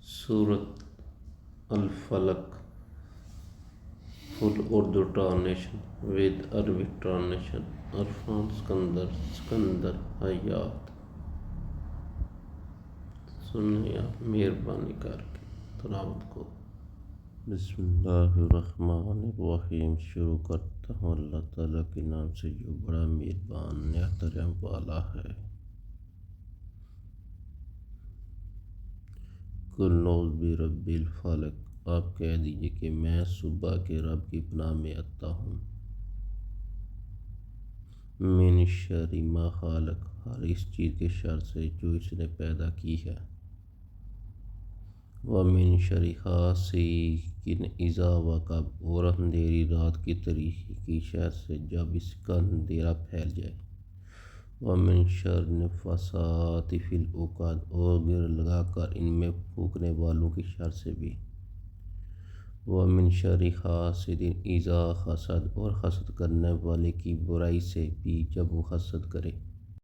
سورة الفلق full Urdu translation with Arabic translation Irfan Sikandar حیات سنیں آپ مہربانی کر کے تلاوت کو۔ بسم اللہ الرحمن الرحیم۔ شروع کرتا ہوں اللہ تعالیٰ کے نام سے جو بڑا مہربان نہایت رحم والا ہے۔ قل نعوذ برب الفلق، آپ کہہ دیجئے کہ میں صبح کے رب کی پناہ میں آتا ہوں۔ من شر ما خلق، ہر اس چیز کے شر سے جو اس نے پیدا کی ہے۔ ومن شر حاسد اذا وقب، اور اندھیری رات کی تاریکی کی شر سے جب اس کا اندھیرا پھیل جائے۔ ومن شر النفاثات فی العقد، اور گر لگا کر ان میں پھونکنے والوں کی شر سے بھی۔ ومن شر حاسد اذا حسد، اور حسد کرنے والے کی برائی سے بھی جب وہ حسد کرے۔